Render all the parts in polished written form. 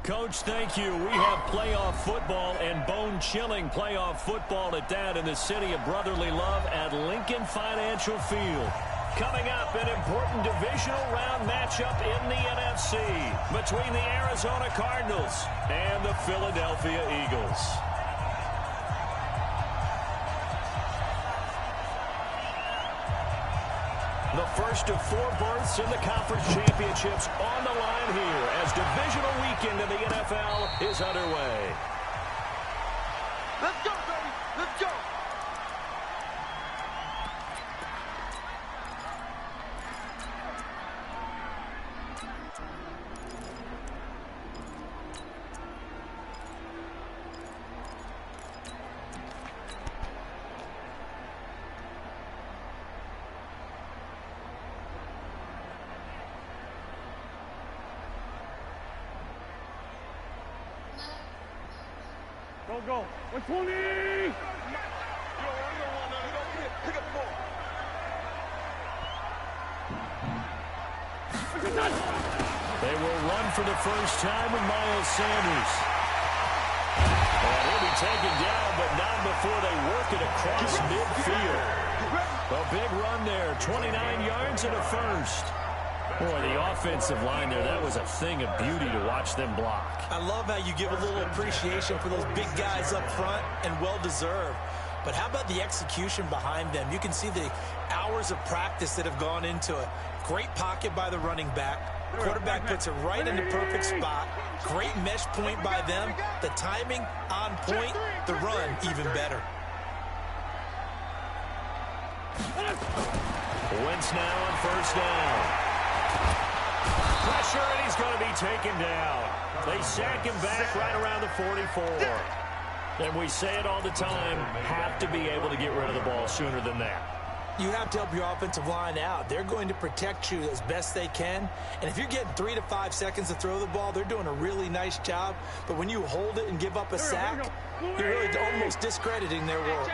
Coach, thank you. We have playoff football and bone-chilling playoff football at that in the city of brotherly love at Lincoln Financial Field. Coming up, an important divisional round matchup in the NFC between the Arizona Cardinals and the Philadelphia Eagles. The first of 4 berths in the conference championships on the line here as divisional weekend in the NFL is underway. Let's go, baby. Let's go. Go. 120! Pick up the ball. They will run for the first time with Miles Sanders. And he'll be taken down, but not before they work it across midfield. A big run there, 29 yards and a first. Boy, the offensive line there, that was a thing of beauty to watch them block. I love how you give a little appreciation for those big guys up front, and well-deserved. But how about the execution behind them? You can see the hours of practice that have gone into it. Great pocket by the running back. Quarterback puts it right in the perfect spot. Great mesh point by them. The timing on point. The run even better. Wentz now on first down. Pressure, and he's going to be taken down. They sack him back right around the 44. And we say it all the time, have to be able to get rid of the ball sooner than that. You have to help your offensive line out. They're going to protect you as best they can. And if you're getting 3 to 5 seconds to throw the ball, they're doing a really nice job. But when you hold it and give up a sack, you're really almost discrediting their work.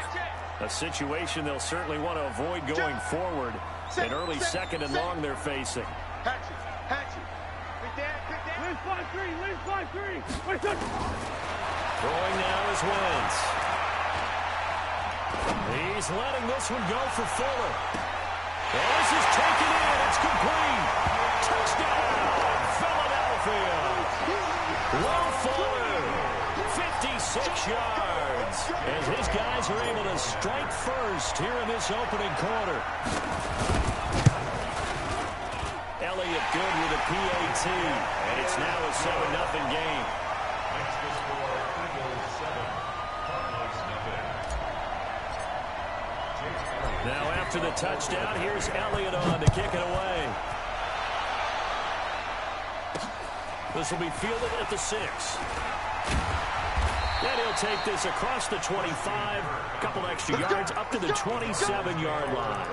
A situation they'll certainly want to avoid going forward. An early second and long they're facing. Hatchet. Lynch 5-3. Throwing now is Wentz. He's letting this one go for Fuller. And this is taken in. It's complete. Touchdown, Philadelphia. Will Fuller, 56 yards. As his guys are able to strike first here in this opening quarter. Elliott good with a PAT. And it's now a 7-0 game. Now after the touchdown, here's Elliott on to kick it away. This will be fielded at the 6. And he'll take this across the 25. A couple extra yards up to the 27-yard line.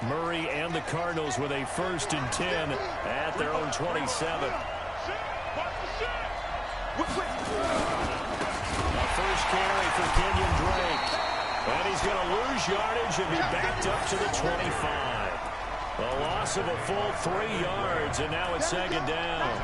Murray and the Cardinals with a 1st and 10 at their own 27. A first carry for Kenyon Drake. And he's going to lose yardage and be backed up to the 25. A loss of a full 3 yards, and now it's 2nd down.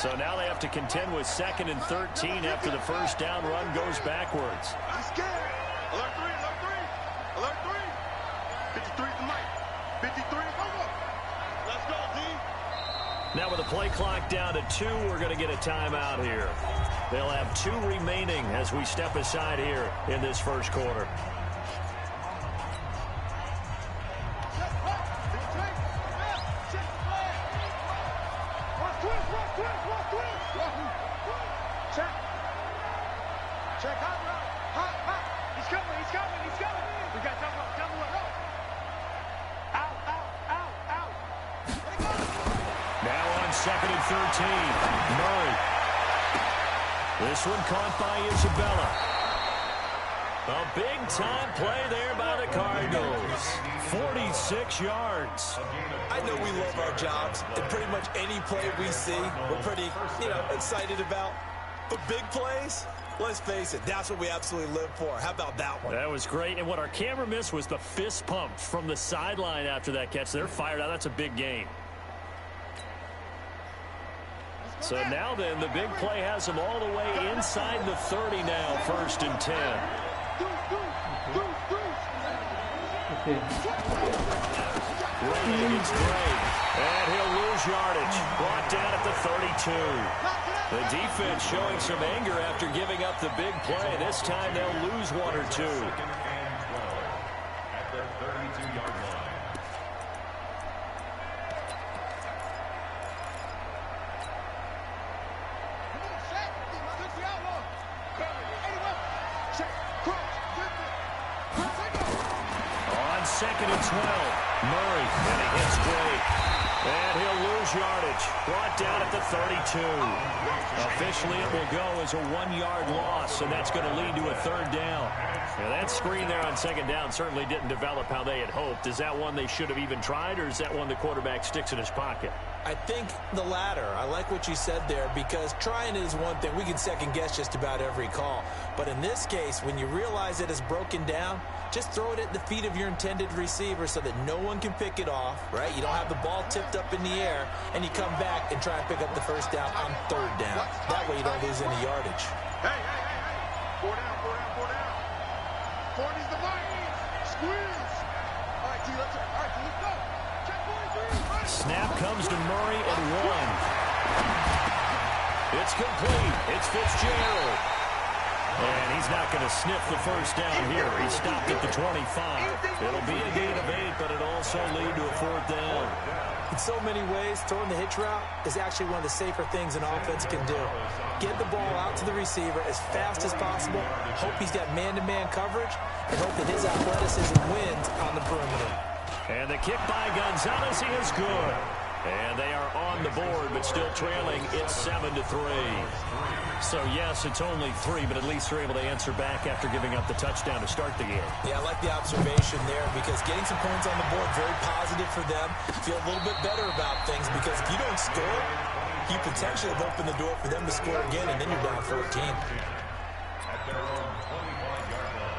So now they have to contend with 2nd and 13 after the first down run goes backwards. Alert 3. Alert 3. 53 to Mike. 53. Let's go, team. Now with the play clock down to 2, we're going to get a timeout here. They'll have 2 remaining as we step aside here in this first quarter. 13. Murray. This one caught by Isabella. A big-time play there by the Cardinals. 46 yards. I know we love our jobs, and pretty much any play we see, we're pretty, excited about. But big plays, let's face it, that's what we absolutely live for. How about that one? That was great, and what our camera missed was the fist pump from the sideline after that catch. They're fired out. That's a big game. So now then, the big play has them all the way inside the 30 now, 1st and 10. Running against Gray, and he'll lose yardage. Brought down at the 32. The defense showing some anger after giving up the big play. This time they'll lose 1 or 2. At the 32-yard line. On 2nd and 12, Murray, and he hits Gray. And he'll lose yardage. Brought down at the 32. Officially, it will go as a 1-yard loss, and that's going to lead to a 3rd down. Yeah, that screen there on 2nd down certainly didn't develop how they had hoped. Is that one they should have even tried, or is that one the quarterback sticks in his pocket? I think the latter. I like what you said there, because trying is one thing. We can second-guess just about every call. But in this case, when you realize it is broken down, just throw it at the feet of your intended receiver so that no one can pick it off, right? You don't have the ball tipped up in the air, and you come back and try and pick up the 1st down on 3rd down. That way you don't lose any yardage. Hey. 4 down. 4 needs the line. Squeeze. All right, T, let's go. Check 43. Snap comes to Murray at 1. It's complete. It's Fitzgerald. And he's not going to sniff the 1st down here. He stopped at the 25. It'll be a gain of 8, but it'll also lead to a 4th down. In so many ways, throwing the hitch route is actually one of the safer things an offense can do. Get the ball out to the receiver as fast as possible, hope he's got man-to-man coverage, and hope that his athleticism wins on the perimeter. And the kick by Gonzalez, he is good. And they are on the board, but still trailing. It's 7-3. So, yes, it's only 3, but at least they're able to answer back after giving up the touchdown to start the game. Yeah, I like the observation there, because getting some points on the board, very positive for them. Feel a little bit better about things, because if you don't score, you potentially have opened the door for them to score again, and then you're down 14. At their own 25-yard line.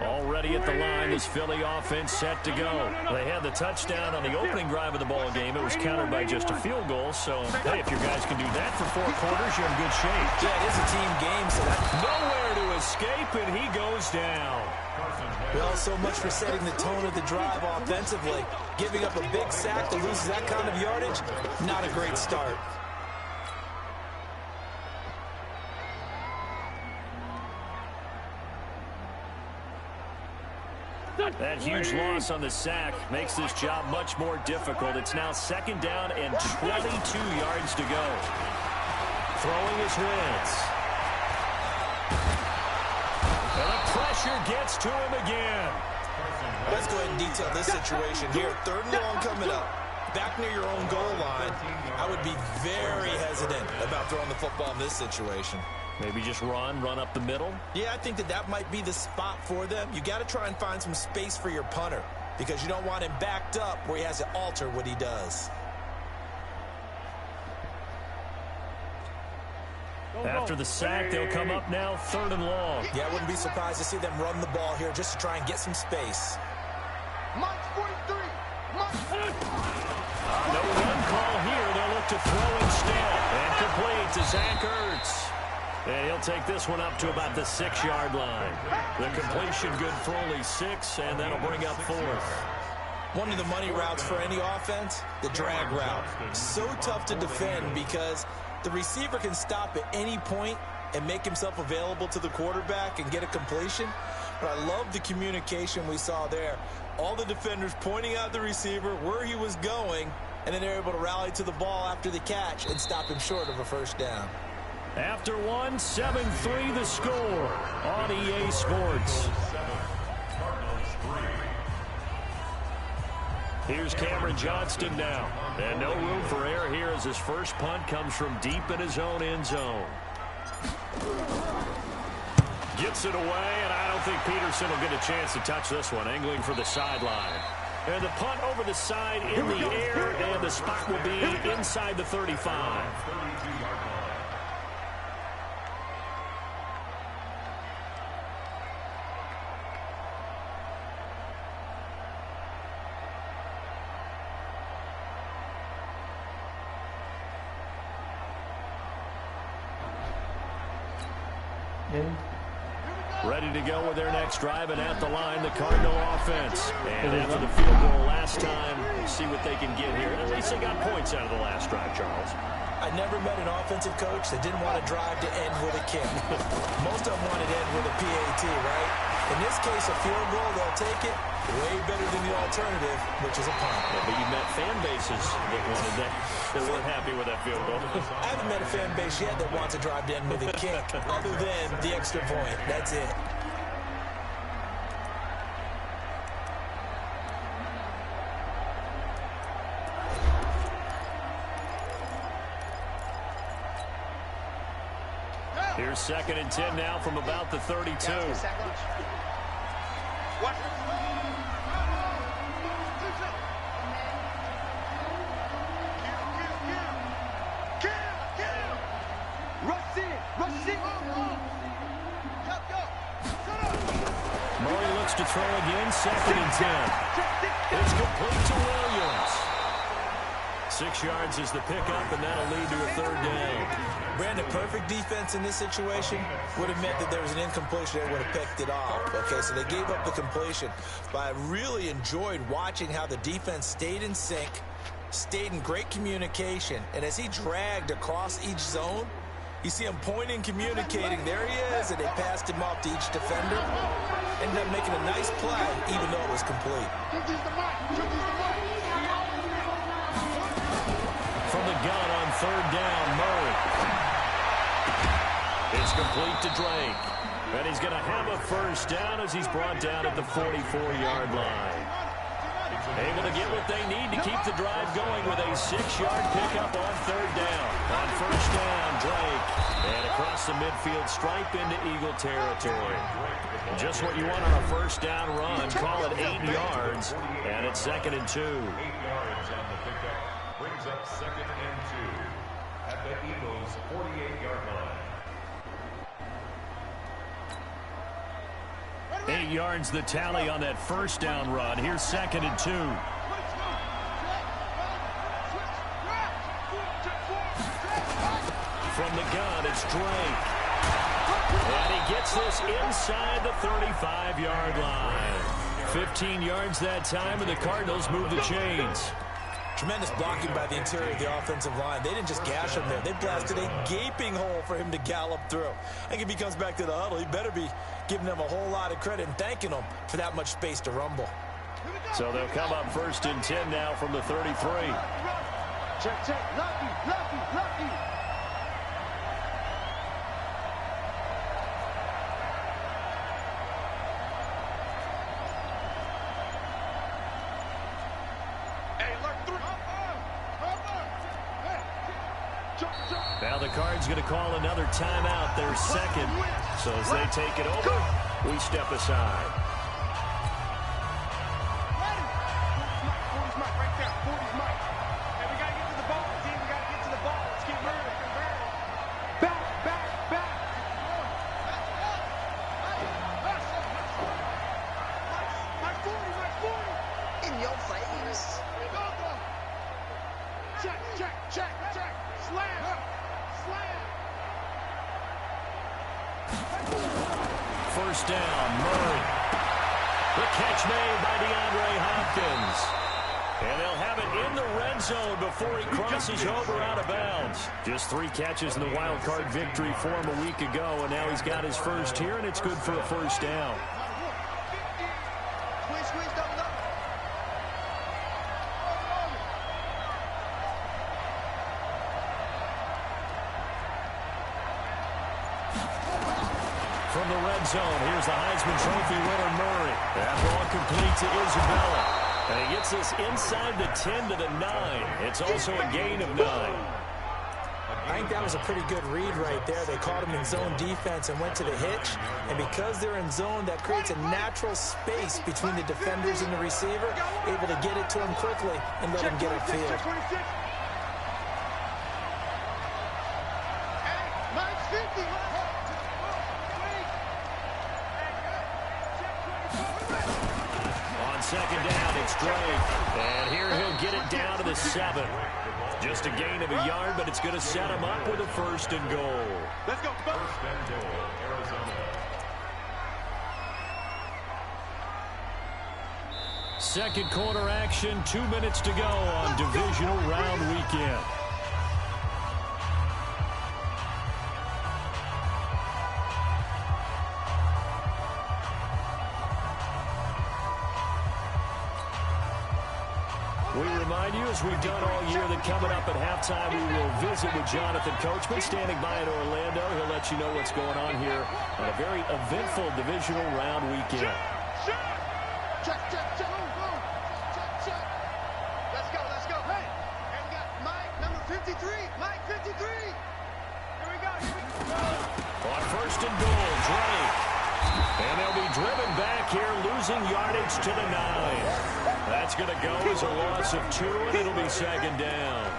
Already at the line, this Philly offense set to go. They had the touchdown on the opening drive of the ball game. It was countered by just a field goal. So, hey, if your guys can do that for 4 quarters, you're in good shape. Yeah, it is a team game, so that's nowhere to escape, and he goes down. Well, so much for setting the tone of the drive offensively. Giving up a big sack to lose that kind of yardage, not a great start. That huge loss on the sack makes this job much more difficult. It's now 2nd down and 22 yards to go. Throwing his Wentz. And the pressure gets to him again. Let's go ahead and detail this situation here. 3rd and long coming up. Back near your own goal line. I would be very hesitant about throwing the football in this situation. Maybe just run up the middle? Yeah, I think that might be the spot for them. You got to try and find some space for your punter, because you don't want him backed up where he has to alter what he does. After the sack, they'll come up now 3rd and long. Yeah, I wouldn't be surprised to see them run the ball here just to try and get some space. Mike 43. No run call here. They'll look to throw instead. And complete to Zach Ertz. And he'll take this one up to about the 6-yard line. The completion good for only 6, and that'll bring up 4th. One of the money routes for any offense, the drag route. So tough to defend because the receiver can stop at any point and make himself available to the quarterback and get a completion. But I love the communication we saw there. All the defenders pointing out the receiver, where he was going, and then they're able to rally to the ball after the catch and stop him short of a 1st down. After one, 7-3 the score on EA Sports. Here's Cameron Johnston now. And no room for error here as his first punt comes from deep in his own end zone. Gets it away, and I don't think Peterson will get a chance to touch this one. Angling for the sideline. And the punt over the side in the air, and the spot will be inside the 35. Ready to go with their next drive, and at the line, the Cardinal offense. And after the field goal last time, we'll see what they can get here. At least they got points out of the last drive, Charles. I never met an offensive coach that didn't want to drive to end with a kick. Most of them want to end with a PAT, right? In this case, a field goal, they'll take it. Way better than the alternative, which is a punt. Yeah, but you met fan bases that wanted that. They weren't happy with that field goal. I haven't met a fan base yet that wants to drive to end with a kick, other than the extra point. That's it. Here's 2nd and 10 now from about the 32. What? Murray looks to throw again, 2nd and 10. It's complete to Williams. 6 yards is the pickup, and that'll lead to a 3rd down. Brandon, perfect defense in this situation would have meant that there was an incompletion. They would have picked it off. Okay, so they gave up the completion. But I really enjoyed watching how the defense stayed in sync, stayed in great communication. And as he dragged across each zone, you see him pointing, communicating. There he is, and they passed him off to each defender. Ended up making a nice play, even though it was complete. From the gun on 3rd down, Murray. It's complete to Drake. And he's going to have a 1st down as he's brought down at the 44-yard line. Able to get what they need to keep the drive going with a 6-yard pickup on 3rd down. On 1st down, Drake. And across the midfield stripe into Eagle territory. Just what you want on a 1st down run. Call it 8 yards. And it's 2nd and 2. 8 yards on the pickup. Brings up 2nd and 2 at the Eagles' 48-yard line. 8 yards the tally on that 1st down run. Here's 2nd and 2. From the gun, it's Drake. And he gets this inside the 35-yard line. 15 yards that time, and the Cardinals move the chains. Tremendous blocking by the interior of the offensive line. They didn't just gash him there. They blasted a gaping hole for him to gallop through. I think if he comes back to the huddle, he better be giving them a whole lot of credit and thanking them for that much space to rumble. So they'll come up 1st and 10 now from the 33. Check, check. Lucky. Now the Cards going to call another timeout, their 2nd. So as they take it over, we step aside. 40's Mike, right there. 40's Mike. Hey, we got to get to the ball, team. We got to get to the ball. Let's keep moving. Back. Mike 40. In your face. Check. Slam. First down, Murray. The catch made by DeAndre Hopkins. And they'll have it in the red zone before he crosses over out of bounds. Just 3 catches in the wild card victory for him a week ago, and now he's got his first here, and it's good for a 1st down. Squeeze, double up. From the red zone, here's the Heisman Trophy winner, Murray. That ball complete to Isabella. And he gets us inside the 10 to the 9. It's also a gain of 9. I think that was a pretty good read right there. They caught him in zone defense and went to the hitch. And because they're in zone, that creates a natural space between the defenders and the receiver, able to get it to him quickly and let him get upfield. On second down, it's Drake. And here he'll get it down to the 7. Just a gain of a yard, but it's going to set him up with a 1st and goal. Let's go. First and goal, Arizona. Second quarter action, 2 minutes to go on divisional round weekend. We remind you, as we've done all year, that coming up at halftime, we will visit with Jonathan Coachman standing by in Orlando. He'll let you know what's going on here on a very eventful divisional round weekend. Check. Let's go. Hey, and we got Mike, number 53. Mike, 53. Here we go. On 1st and goal, Drake. And they'll be driven back here, losing yardage to the 9. That's going to go as a loss of 2, and it'll be 2nd down.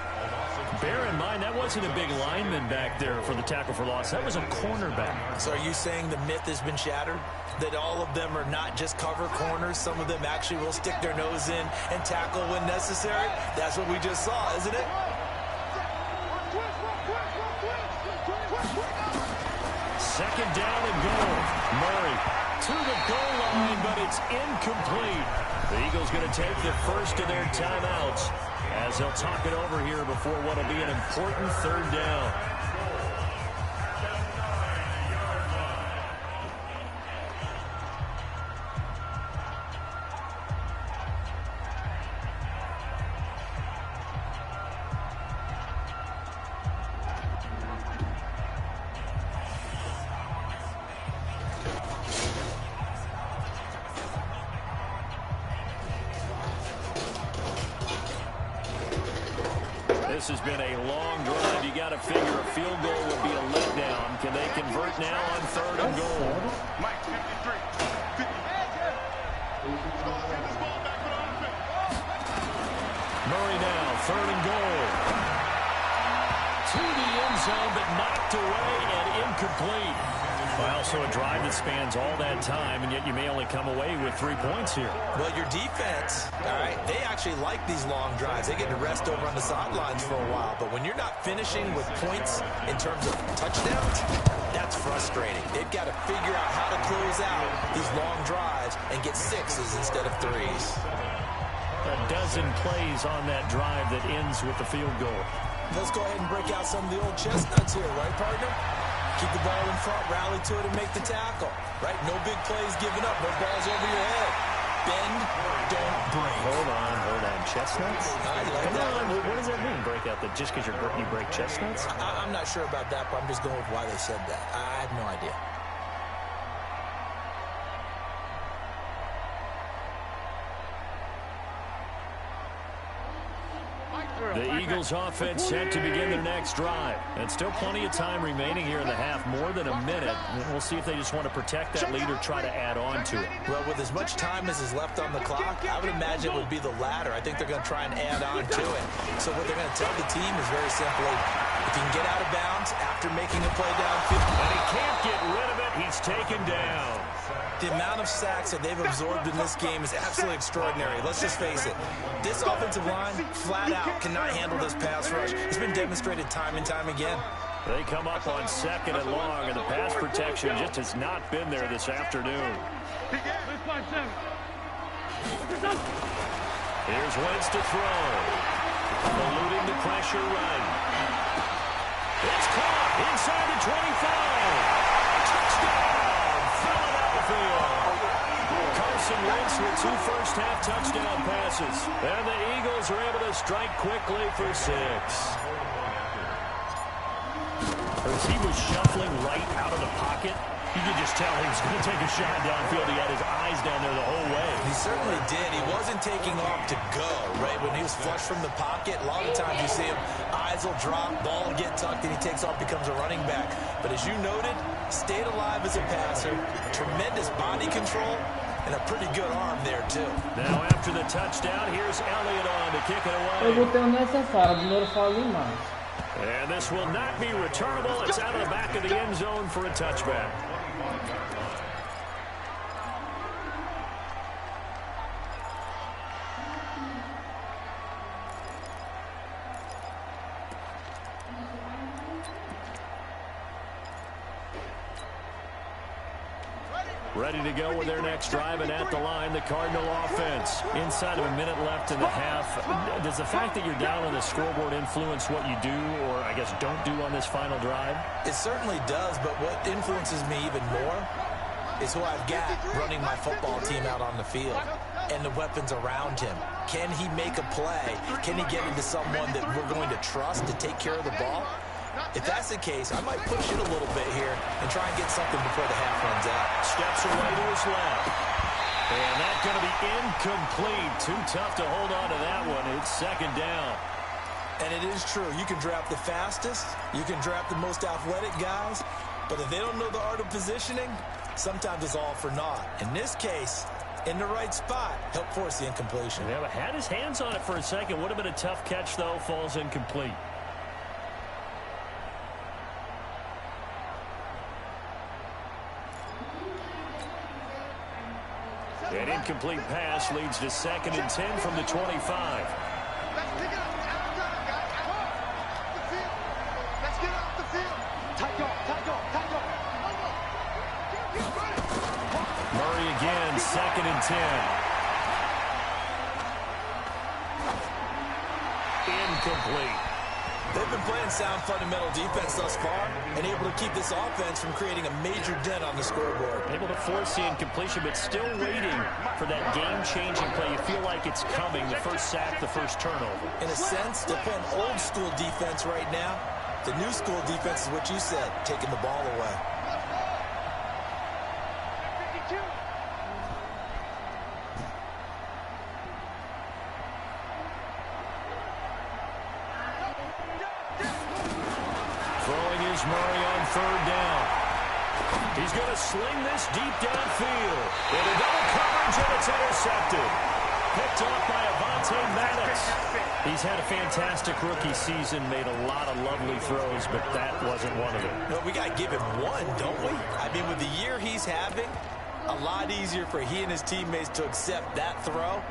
Bear in mind, that wasn't a big lineman back there for the tackle for loss. That was a cornerback. So are you saying the myth has been shattered? That all of them are not just cover corners? Some of them actually will stick their nose in and tackle when necessary? That's what we just saw, isn't it? Second down and goal. Murray to the goal line, but it's incomplete. The Eagles going to take the first of their timeouts as they'll talk it over here before what will be an important 3rd down. This has been a long drive. You got to figure a field goal would be a letdown. Can they convert now on 3rd and goal? Mike, 53. 50. Murray now, 3rd and goal. To the end zone, but knocked away and incomplete. Well, so a drive that spans all that time, and yet you may only come away with 3 points here. Well, your defense, all right, they actually like these long drives. They get to rest over on the sidelines for a while. But when you're not finishing with points in terms of touchdowns, that's frustrating. They've got to figure out how to close out these long drives and get 6s instead of 3s. A dozen plays on that drive that ends with the field goal. Let's go ahead and break out some of the old chestnuts here, right, partner? Keep the ball in front, rally to it, and make the tackle. Right? No big plays given up. No balls over your head. Bend, don't break. Hold on. Chestnuts? I like Come that. on, what does that mean, break out? That just because you break chestnuts? I'm not sure about that, but I'm just going with why they said that. I have no idea. The Eagles offense set to begin their next drive. And still plenty of time remaining here in the half, more than a minute. We'll see if they just want to protect that lead or try to add on to it. Well, with as much time as is left on the clock, I would imagine it would be the latter. I think they're going to try and add on to it. So what they're going to tell the team is very simply, if you can get out of bounds after making a play downfield. And he can't get rid of it. He's taken down. The amount of sacks that they've absorbed in this game is absolutely extraordinary. Let's just face it. This offensive line, flat out, cannot handle this pass rush. It's been demonstrated time and time again. They come up on 2nd and long, and the pass protection just has not been there this afternoon. Here's Wentz to throw. Eluding the pressure right. It's caught inside the 25. Touchdown, Philadelphia. Carson Wentz with 2 first-half touchdown passes. And the Eagles are able to strike quickly for 6. As he was shuffling right out of the pocket, You could just tell he was going to take a shot downfield. He had his eyes down there the whole way. He certainly did. He wasn't taking off to go, right? When he was flush from the pocket, a lot of times you see him, eyes will drop, ball will get tucked, and he takes off, becomes a running back. But as you noted, stayed alive as a passer, tremendous body control, and a pretty good arm there, too. Now, after the touchdown, here's Elliott on to kick it Eu away. botei o necessário, o primeiro falo demais. And this will not be returnable. It's out of the back of the end zone for a touchback. Ready to go with their next drive, and at the line, the Cardinal offense. Inside of a minute left in the half. Does the fact that you're down on the scoreboard influence what you do, or I guess don't do on this final drive? It certainly does, but what influences me even more is who I've got running my football team out on the field and the weapons around him. Can he make a play? Can he get into someone that we're going to trust to take care of the ball? If that's the case, I might push it a little bit here and try and get something before the half runs out. Steps away to his left. And that's going to be incomplete. Too tough to hold on to that one. It's second down. And it is true. You can draft the fastest. You can draft the most athletic guys. But if they don't know the art of positioning, sometimes it's all for naught. In this case, in the right spot, help force the incompletion. Yeah, but had his hands on it for a second. Would have been a tough catch, though. Falls incomplete. An incomplete pass leads to 2nd and 10 from the 25. Let's pick it up. Off the field. Let's get off the field. Tight off. Murray again, 2nd and 10. Incomplete. They've been playing sound fundamental defense thus far and able to keep this offense from creating a major dent on the scoreboard. Able to force the incompletion, but still waiting for that game-changing play. You feel like it's coming, the first sack, the first turnover. In a sense, they're playing old-school defense right now. The new-school defense is what you said, taking the ball away. Murray on 3rd down. He's going to sling this deep downfield. Into double coverage, and it's intercepted. Picked off by Avonte Maddox. He's had a fantastic rookie season, made a lot of lovely throws, but that wasn't one of them. No, we got to give him one, don't we? I mean, with the year he's having, a lot easier for he and his teammates to accept that throw,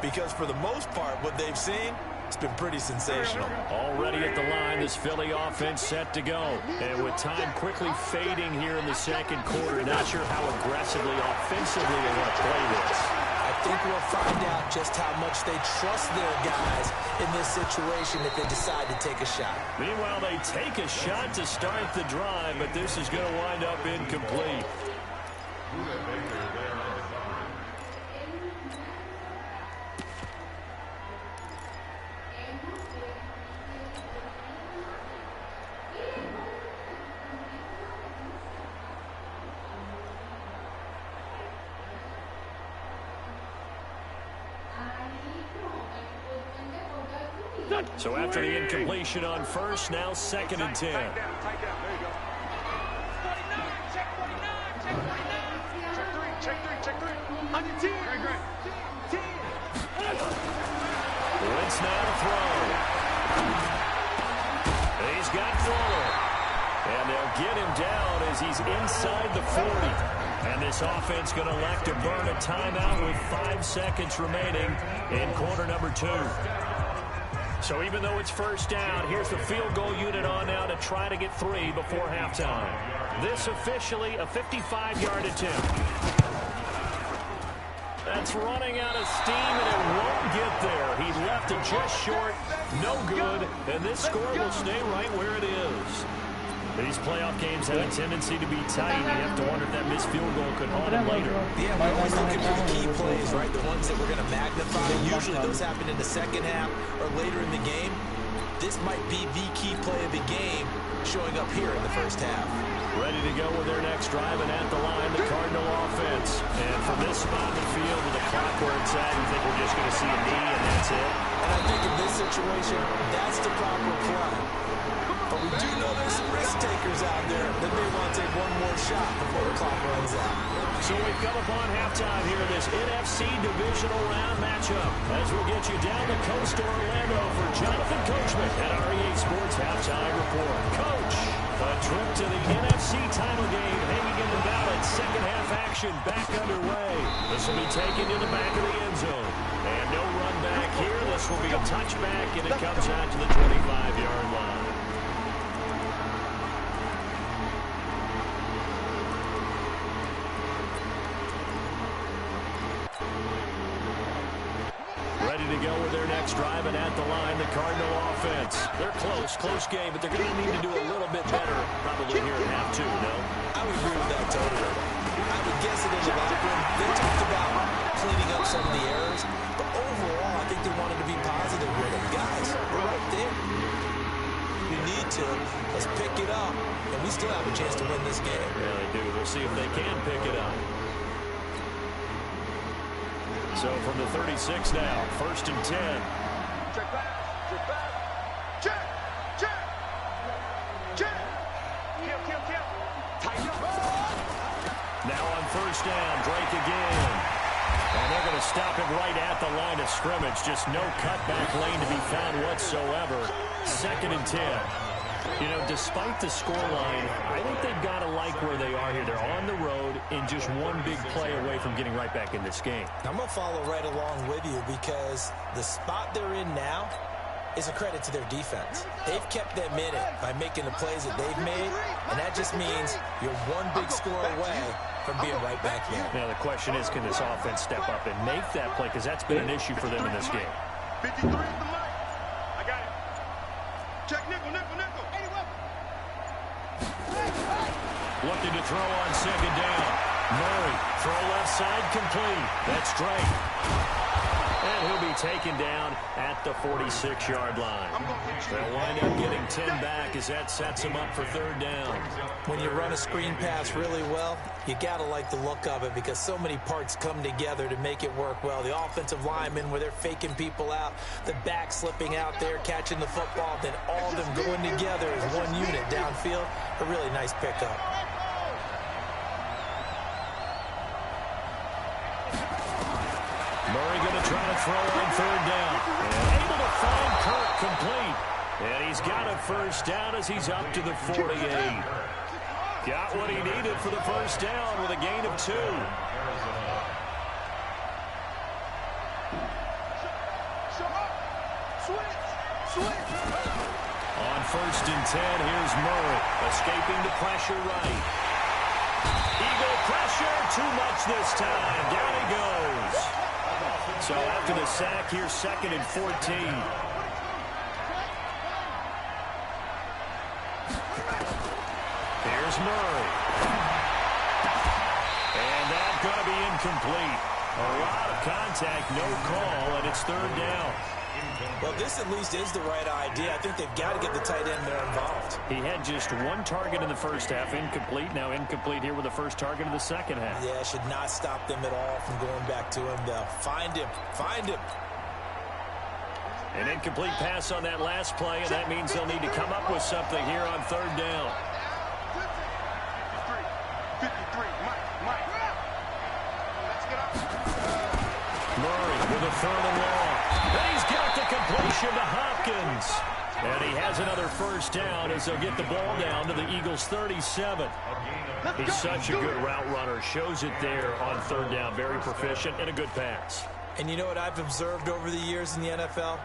because for the most part, what they've seen, it's been pretty sensational. Already at the line, this Philly offense set to go. And with time quickly fading here in the second quarter, not sure how aggressively, offensively they want to play this. I think we'll find out just how much they trust their guys in this situation if they decide to take a shot. Meanwhile, they take a shot to start the drive, but this is going to wind up incomplete. So after the incompletion on first, now 2nd and 10. Tight down. There you go. 49. Check 49. Check 3. Check 3. On your team. Great. 10. Wentz now to throw. He's got Fuller. And they'll get him down as he's inside the 40. And this offense going to elect to burn a timeout with 5 seconds remaining in quarter number 2. So even though it's first down, here's the field goal unit on now to try to get 3 before halftime. This officially a 55-yard attempt. That's running out of steam, and it won't get there. He left it just short, no good, and this score will stay right where it is. These playoff games have a tendency to be tight. You have to wonder if that missed field goal could haunt him later. Yeah, we're always looking for the key plays, right? The ones that we're going to magnify. Usually those happen in the second half or later in the game. this might be the key play of the game showing up here in the first half. Ready to go with their next drive, and at the line, the Cardinal offense. And from this spot in the field with the clock where it's at, you think we're just going to see a knee and that's it? And I think in this situation, that's the proper play. But we do know there's some risk takers out there that may want to take one more shot before the clock runs out. So we've come upon halftime here in this NFC divisional round matchup as we'll get you down the coast to Orlando for Jonathan Coachman at our EA Sports Halftime Report. Coach, a trip to the NFC title game hanging in the balance. Second half action back underway. This will be taken to the back of the end zone. And no run back here. This will be a touchback, and it comes out to the 25-yard line. Ready to go with their next drive, and at the line, the Cardinal offense. They're close game, but they're going to need to do a little bit better probably here at half two, no? I would agree with that totally. I would guess it in the locker room. They talked about cleaning up some of the errors, but overall, I think they wanted to be positive with it. Guys, we're right there. You need to. Let's pick it up, and we still have a chance to win this game. Yeah, they do. We'll see if they can pick it up. So from the 36 now, 1st and 10. Check back. Check. Kill. Tighten up. Now on 1st down, Drake again. And they're going to stop it right at the line of scrimmage. Just no cutback lane to be found whatsoever. 2nd and 10. You know, despite the scoreline, I think they've got to like where they are here. They're on the road and just one big play away from getting right back in this game. I'm going to follow right along with you because the spot they're in now is a credit to their defense. They've kept them in it by making the plays that they've made, and that just means you're one big score away from being right back there. Now, the question is, can this offense step up and make that play? Because that's been an issue for them in this game. 53 is the mic. I got it. Check nickel. Looking to throw on 2nd down. Murray, throw left side complete. That's Drake. And he'll be taken down at the 46-yard line. They'll wind up getting 10 back as that sets them up for 3rd down. When you run a screen pass really well, you got to like the look of it because so many parts come together to make it work well. The offensive linemen where they're faking people out, the back slipping out there, catching the football, then all of them going together as one unit downfield. A really nice pickup. Murray going to try to throw on 3rd down. And able to find Kirk complete. And he's got a 1st down as he's up to the 48. Got what he needed for the 1st down with a gain of 2. On 1st and 10, here's Murray. Escaping the pressure right. Eagle pressure, too much this time. Down he goes. So after the sack, here's 2nd and 14. Here's Murray. And that's going to be incomplete. A lot of contact, no call, and it's 3rd down. Well, this at least is the right idea. I think they've got to get the tight end more involved. He had just 1 target in the 1st half, incomplete. Now incomplete here with the 1st target of the 2nd half. Yeah, should not stop them at all from going back to him. They'll find him. An incomplete pass on that last play, and that means they'll need to come up with something here on 3rd down. 53, Mike. Let's get up. Murray with a 3rd and long. And he's got the completion to Hopkins. And he has another 1st down as they'll get the ball down to the Eagles' 37. He's such a good route runner. Shows it there on 3rd down. Very proficient and a good pass. And you know what I've observed over the years in the NFL?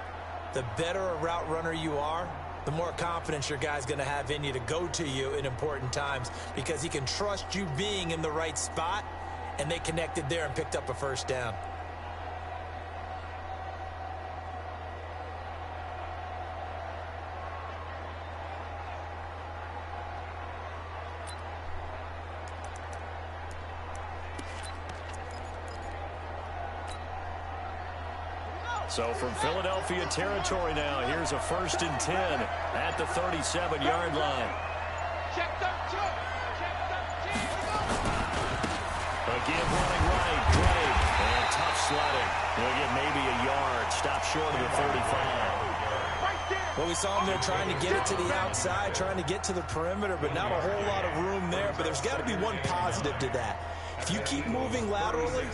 The better a route runner you are, the more confidence your guy's going to have in you to go to you in important times because he can trust you being in the right spot, and they connected there and picked up a 1st down. So from Philadelphia territory now, here's a 1st and 10 at the 37-yard line. Check 13. Check 13. Again running right, Drake, and tough sledding. He'll get maybe a yard, stop short of the 35. Well, we saw him there trying to get it to the outside, trying to get to the perimeter, but not a whole lot of room there. But there's got to be one positive to that. If you keep moving laterally,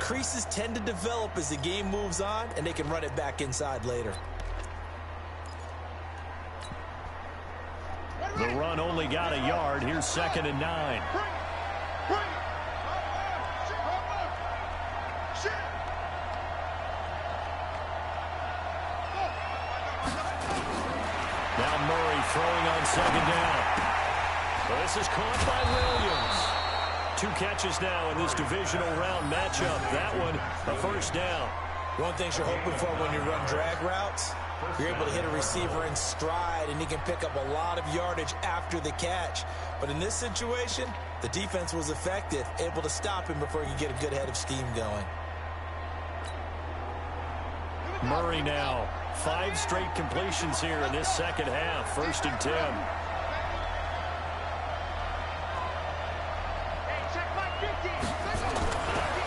creases tend to develop as the game moves on, and they can run it back inside later. The run only got a yard. Here's 2nd and 9. Now Murray throwing on 2nd down. Well, this is caught by Williams. 2 catches now in this divisional round matchup. That one, a 1st down. One thing you're hoping for when you run drag routes, you're able to hit a receiver in stride, and he can pick up a lot of yardage after the catch. But in this situation, the defense was effective, able to stop him before he could get a good head of steam going. Murray now, 5 straight completions here in this second half. 1st and 10.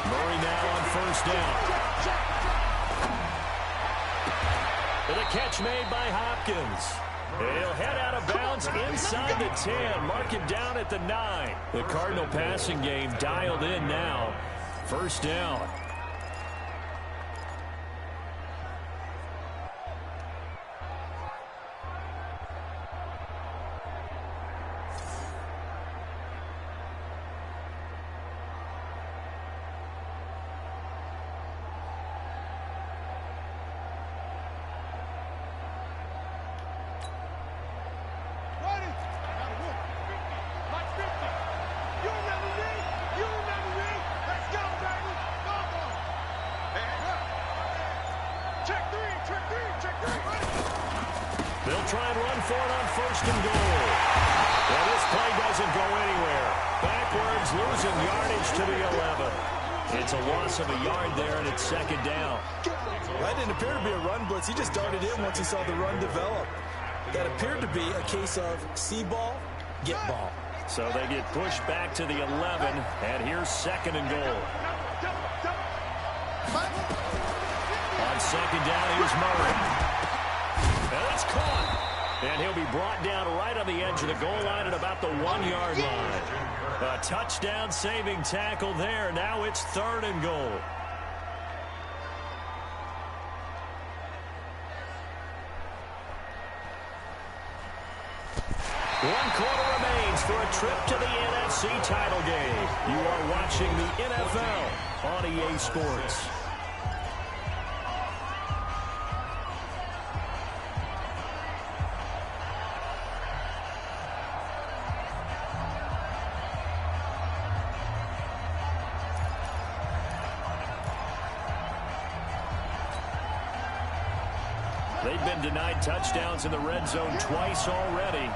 Murray now on 1st down. And a catch made by Hopkins. He'll head out of bounds inside the 10. Mark him down at the 9. The Cardinal passing game dialed in now. 1st down. They'll try and run for it on 1st and goal. Well, this play doesn't go anywhere. Backwards, losing yardage to the 11. It's a loss of a yard there, and it's 2nd down. That didn't appear to be a run blitz. He just darted in once he saw the run develop. That appeared to be a case of see ball, get ball. So they get pushed back to the 11, and here's 2nd and goal. On 2nd down, here's Murray. And it's caught. And he'll be brought down right on the edge of the goal line at about the 1-yard line. A touchdown-saving tackle there. Now it's 3rd and goal. One quarter remains for a trip to the NFC title game. You are watching the NFL on EA Sports. They've been denied touchdowns in the red zone twice already.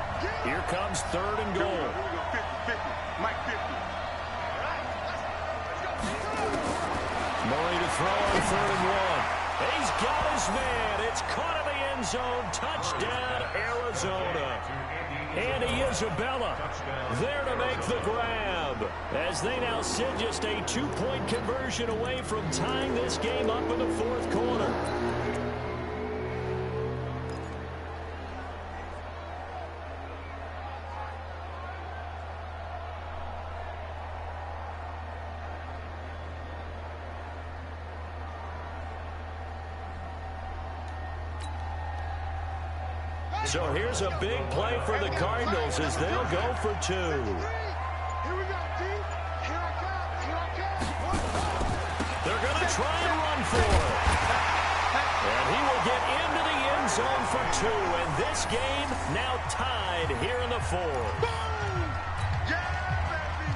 Here comes 3rd and goal. Murray to throw on 3rd and 1. He's got his man. It's caught in the end zone. Touchdown, Arizona. Andy Isabella there to make the grab, as they now sit just a 2-point conversion away from tying this game up in the 4th quarter. So here's a big play for the Cardinals as they'll go for 2. Here we go, D. Here I come. They're going to try and run for it. And he will get into the end zone for 2. And this game now tied here in the 4th. Boom! Yeah, baby!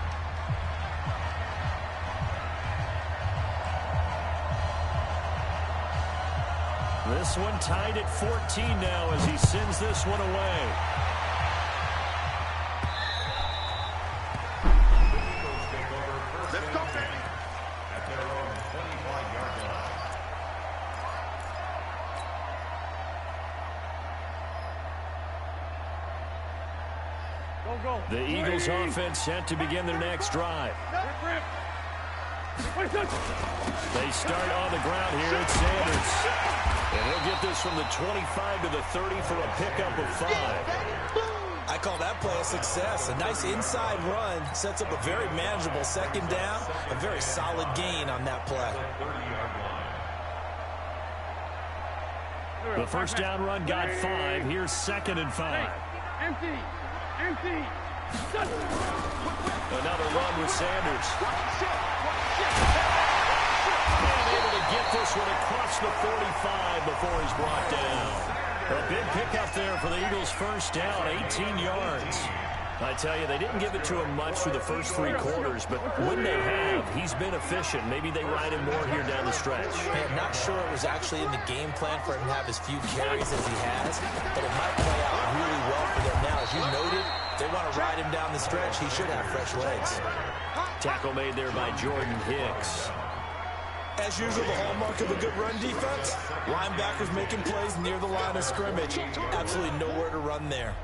This one tied at 14 now as he sends this one away. Let's go, baby! At their own 25-yard line. The Eagles offense set to begin their next drive. They start on the ground here. It's Sanders. And he'll get this from the 25 to the 30 for a pickup of 5. I call that play a success. A nice inside run sets up a very manageable second down. A very solid gain on that play. The first down run got 5. Here's 2nd and 5. Empty. Another run with Sanders. And able to get this one across the 45 before he's brought down. A big pickup there for the Eagles' first down, 18 yards. I tell you, they didn't give it to him much through the first 3 quarters, but when they have, he's been efficient. Maybe they ride him more here down the stretch. I'm not sure it was actually in the game plan for him to have as few carries as he has, but it might play out really well for them now. As you noted, they want to ride him down the stretch. He should have fresh legs. Tackle made there by Jordan Hicks. As usual, the hallmark of a good run defense, linebackers making plays near the line of scrimmage. Absolutely nowhere to run there.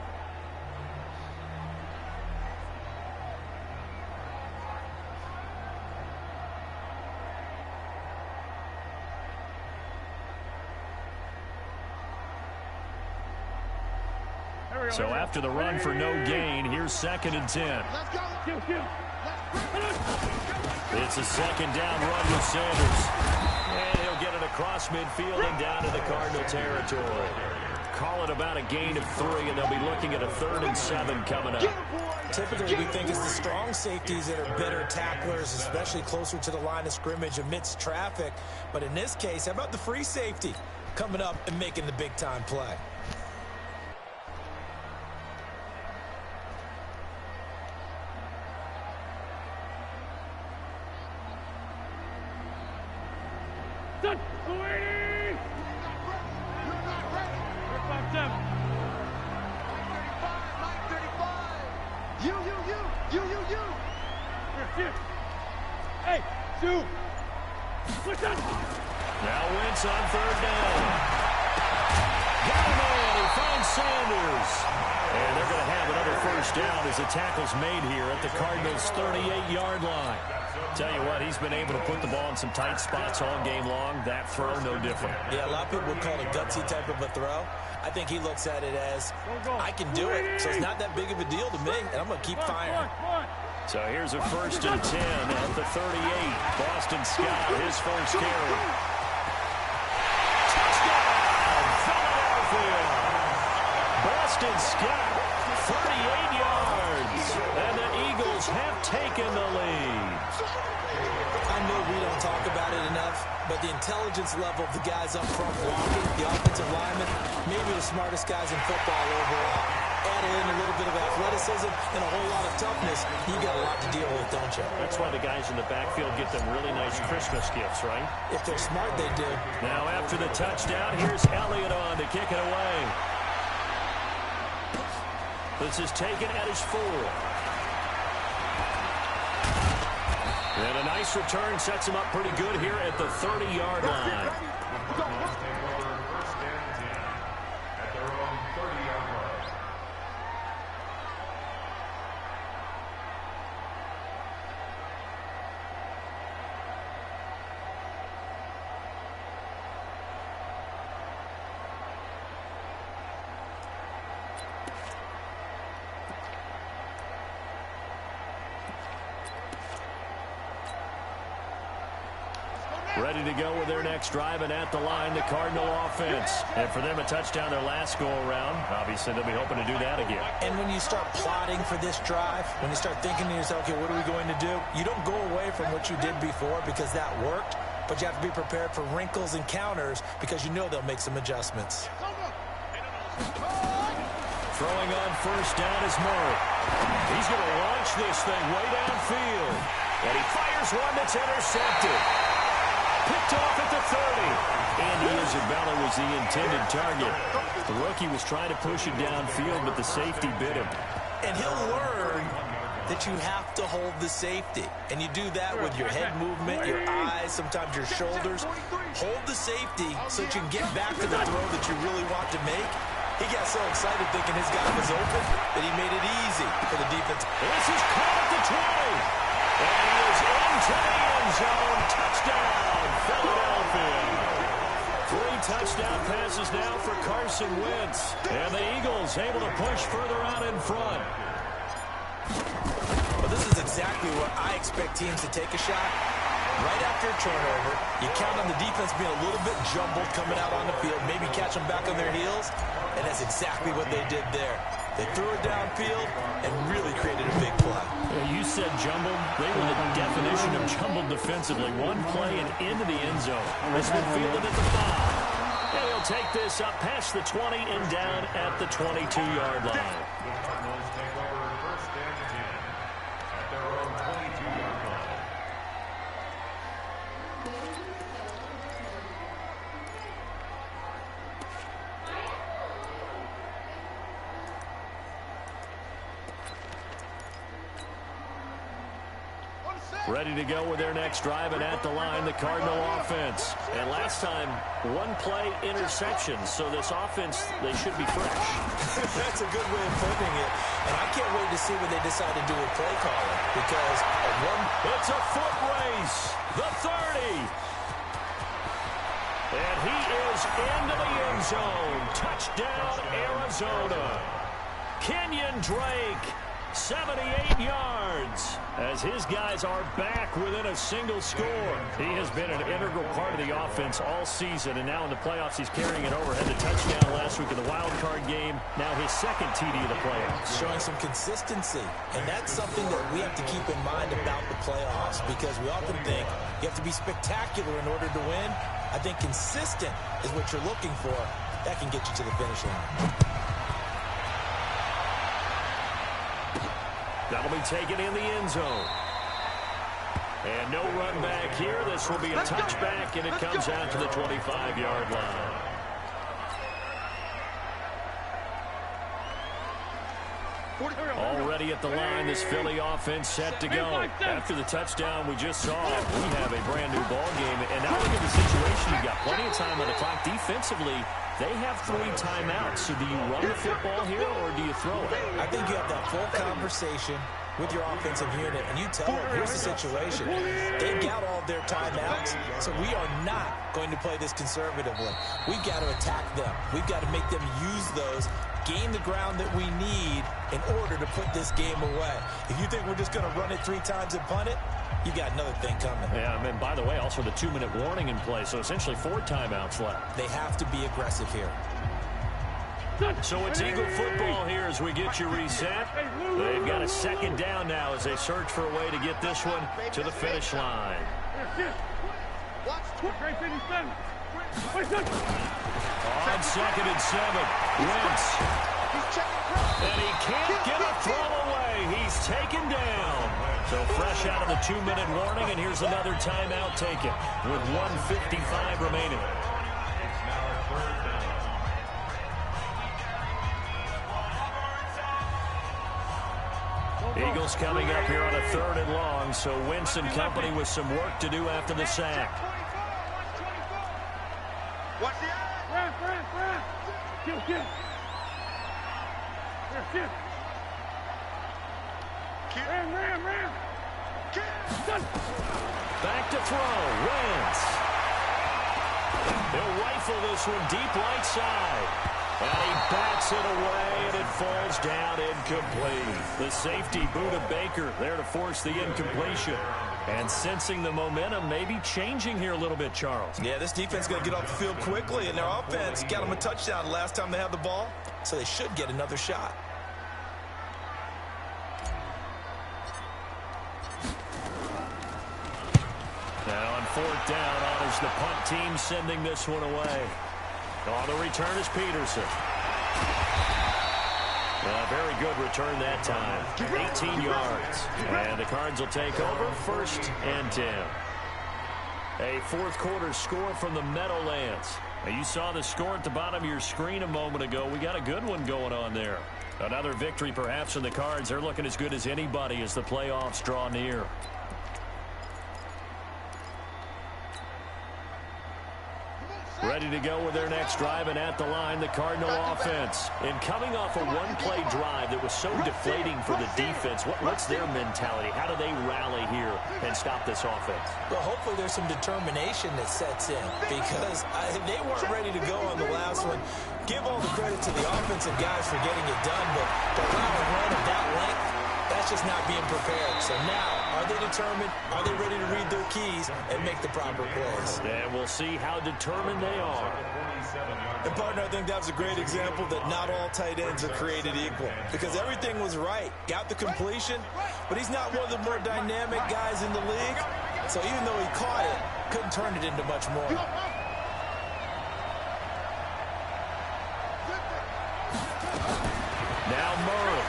So after the run for no gain, here's 2nd and 10. It's a second down run with Sanders. And he'll get it across midfield and down to the Cardinal territory. Call it about a gain of 3, and they'll be looking at a 3rd and 7 coming up. Typically, we think it's the strong safeties that are better tacklers, especially closer to the line of scrimmage amidst traffic. But in this case, how about the free safety coming up and making the big-time play? Now Wentz on 3rd down. Got him in. He finds Sanders. And they're going to have another first down as the tackle's made here at the Cardinals' 38-yard line. Tell you what, he's been able to put the ball in some tight spots all game long. That throw, no different. Yeah, a lot of people would call it a gutsy type of a throw. I think he looks at it as, I can do it, so it's not that big of a deal to me, and I'm going to keep firing. So here's a 1st and 10 at the 38. Boston Scott, his first carry. Touchdown, Philadelphia. Boston Scott, 38 yards. And the Eagles have taken the lead. I know we don't talk about it enough, but the intelligence level of the guys up front blocking, the offensive linemen, maybe the smartest guys in football overall. Add in a little bit of athleticism and a whole lot of toughness, you got a lot to deal with, don't you? That's why the guys in the backfield get them really nice Christmas gifts, right? If they're smart, they do. Now after the touchdown, here's Elliott on to kick it away. This is taken at his 4. And a nice return sets him up pretty good here at the 30-yard line. First and 10 at their own 30-yard line. Ready to go with their next drive, and at the line, the Cardinal offense. And for them, a touchdown their last go-around. Obviously, they'll be hoping to do that again. And when you start plotting for this drive, when you start thinking to yourself, okay, what are we going to do? You don't go away from what you did before because that worked, but you have to be prepared for wrinkles and counters because you know they'll make some adjustments. Throwing on first down is Murray. He's going to launch this thing way downfield. And he fires one that's intercepted. Picked off at the 30. Andy Isabella was the intended target. The rookie was trying to push it downfield, but the safety bit him. And he'll learn that you have to hold the safety. And you do that with your head movement, your eyes, sometimes your shoulders. Hold the safety so that you can get back to the throw that you really want to make. He got so excited thinking his guy was open that he made it easy for the defense. This is caught at the 20. And he is into the end zone. Touchdown, Philadelphia. 3 touchdown passes now for Carson Wentz. And the Eagles able to push further out in front. Well, this is exactly where I expect teams to take a shot. Right after a turnover, you count on the defense being a little bit jumbled coming out on the field, maybe catch them back on their heels, and that's exactly what they did there. They threw it downfield and really created a big play. Yeah, you said jumbled. They were the definition of jumbled defensively. One play and into the end zone. This one fielded at the 5. And he'll take this up past the 20 and down at the 22-yard line. The Cardinals take over first and 10 at their own 22-yard line. Ready to go with their next drive, and at the line, the Cardinal offense. And last time, 1-play interception, so this offense, they should be fresh. That's a good way of putting it. And I can't wait to see what they decide to do with play calling, because it's a foot race, the 30. And he is into the end zone. Touchdown, Arizona. Kenyon Drake, 78 yards, as his guys are back within a single score. He has been an integral part of the offense all season, and now in the playoffs he's carrying it over. Had the touchdown last week in the wild card game. Now his second TD of the playoffs. Showing some consistency, and that's something that we have to keep in mind about the playoffs, because we often think you have to be spectacular in order to win. I think consistent is what you're looking for. That can get you to the finish line. That'll be taken in the end zone. And no run back here. This will be a touchback, and it comes out to the 25-yard line. Already at the line, this Philly offense set to go. After the touchdown we just saw, we have a brand-new ball game. And now look at the situation. You've got plenty of time on the clock. Defensively, they have 3 timeouts. So do you run the football here, or do you throw it? I think you have that full conversation with your offensive unit, and you tell them, here's the situation. They've got all their timeouts, so we are not going to play this conservatively. We've got to attack them. We've got to make them use those, gain the ground that we need in order to put this game away. If you think we're just going to run it 3 times and punt it, you got another thing coming. Yeah, and by the way, also the 2-minute warning in play, so essentially 4 timeouts left. They have to be aggressive here. So it's Eagle football here as we get you reset. They've got a second down now as they search for a way to get this one to the finish line. On 2nd and 7, Wentz. And he can't get a throw away. He's taken down. So fresh out of the 2-minute warning, and here's another timeout taken with 1:55 remaining. It's now a third down. Eagles coming up here on a 3rd and long, so Wentz and company with some work to do after the sack. Watch the eye. Back to throw, Wentz. He'll rifle this one deep right side. And he bats it away, and it falls down incomplete. The safety, Buda Baker, there to force the incompletion. And sensing the momentum maybe changing here a little bit, Charles. Yeah, this defense is going to get off the field quickly, and their offense got them a touchdown last time they had the ball, so they should get another shot. Now on 4th down, honors the punt team sending this one away. On the return is Peterson. Very good return that time. 18 yards. And the Cards will take over 1st and 10. A 4th quarter score from the Meadowlands. Now, you saw the score at the bottom of your screen a moment ago. We got a good one going on there. Another victory perhaps in the Cards. They're looking as good as anybody as the playoffs draw near. Ready to go with their next drive, and at the line, the Cardinal offense. And coming off a one-play drive that was so deflating for the defense, what's their mentality? How do they rally here and stop this offense? Well, hopefully there's some determination that sets in, because they weren't ready to go on the last one. Give all the credit to the offensive guys for getting it done, but to allow a run of that length, that's just not being prepared. So now, are they determined? Are they ready to read their keys and make the proper plays? And we'll see how determined they are. And, partner, I think that was a great example that not all tight ends are created equal, because everything was right. Got the completion, but he's not one of the more dynamic guys in the league. So even though he caught it, couldn't turn it into much more. Now Murray.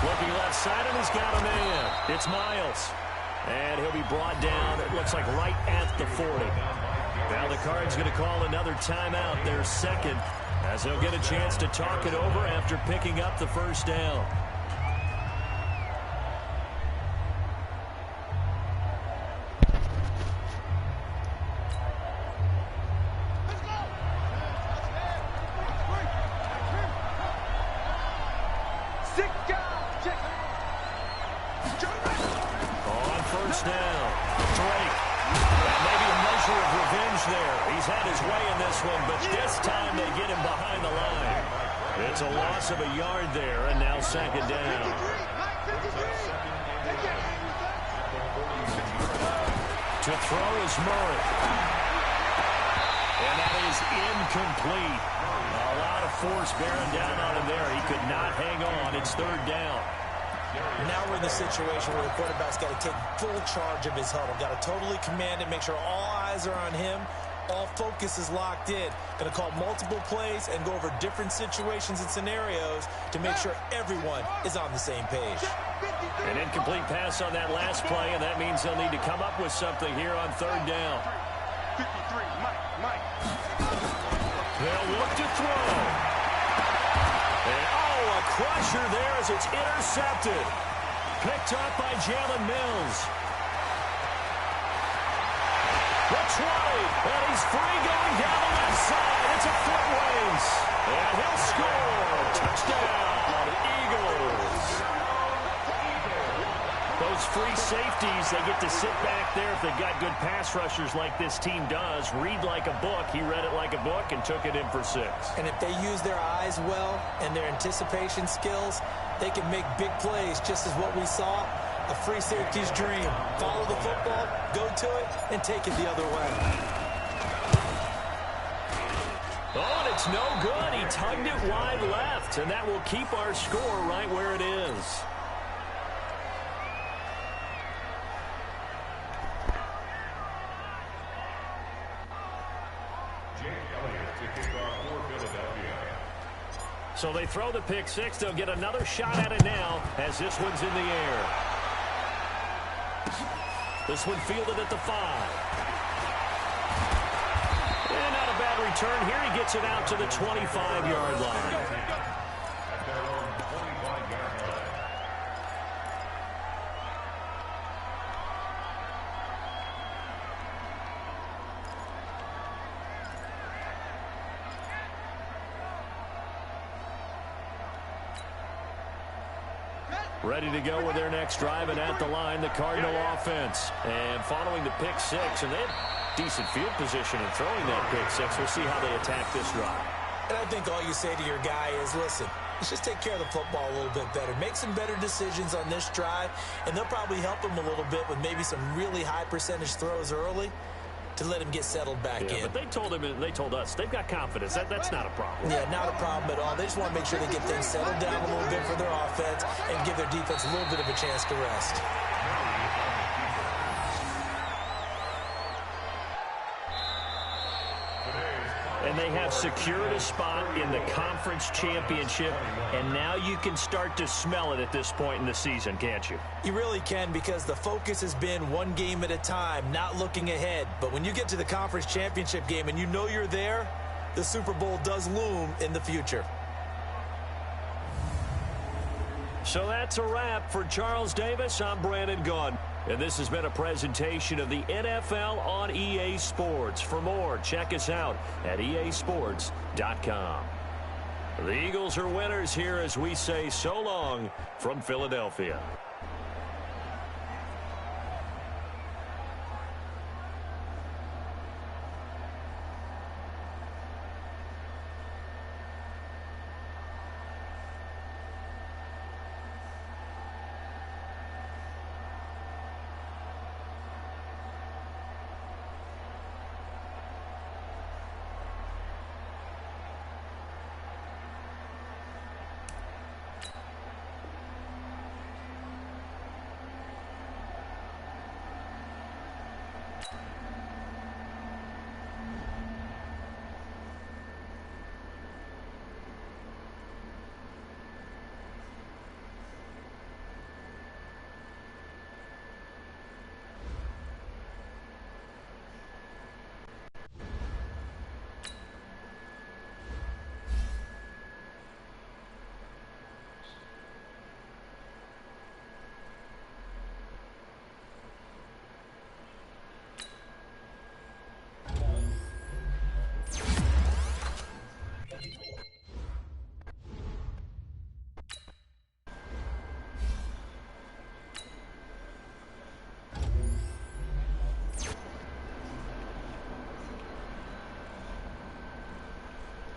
Looking left side, and he's got a man. It's Miles. And he'll be brought down, it looks like right at the 40. Now the Cards going to call another timeout, their second, as they'll get a chance to talk it over after picking up the first down. On first down, Drake. And maybe a measure of revenge there. He's had his way in this one, but this time they get him behind the line. It's a loss of a yard there, and now second down. To throw is Murray. And that is incomplete. A lot of force bearing down on him there. He could not hang on. It's third down. Now we're in the situation where the quarterback's got to take full charge of his huddle. Got to totally command it, make sure all eyes are on him. All focus is locked in. Going to call multiple plays and go over different situations and scenarios to make sure everyone is on the same page. An incomplete pass on that last play, and that means they'll need to come up with something here on third down. 53, Mike. They'll look to throw. And, a crusher there as it's intercepted. Picked up by Jalen Mills. The 20, and he's free going down the left side. It's a foot race. And he'll score. Touchdown, Eagles. Those free safeties, they get to sit back there if they've got good pass rushers like this team does. Read like a book. He read it like a book and took it in for 6. And if they use their eyes well and their anticipation skills, they can make big plays, just as what we saw. A free safety's dream. Follow the football, go to it, and take it the other way. Oh, and it's no good. He tugged it wide left, and that will keep our score right where it is. So they throw the pick 6. They'll get another shot at it now as this one's in the air. This one fielded at the 5. And not a bad return here. He gets it out to the 25-yard line. Ready to go with their next drive, and at the line, the Cardinal offense. And following the pick 6, and they have decent field position in throwing that pick 6. We'll see how they attack this drive. And I think all you say to your guy is, listen, let's just take care of the football a little bit better. Make some better decisions on this drive, and they'll probably help him a little bit with maybe some really high percentage throws early to let him get settled back in. But they told him, and they told us, they've got confidence. That's not a problem. Yeah, not a problem at all. They just want to make sure they get things settled down a little bit for their offense and give their defense a little bit of a chance to rest. And they have secured a spot in the conference championship, and now you can start to smell it at this point in the season, can't you? You really can, because the focus has been one game at a time, not looking ahead. But when you get to the conference championship game and you know you're there, the Super Bowl does loom in the future. So that's a wrap for Charles Davis. I'm Brandon Gaudin. And this has been a presentation of the NFL on EA Sports. For more, check us out at easports.com. The Eagles are winners here as we say so long from Philadelphia.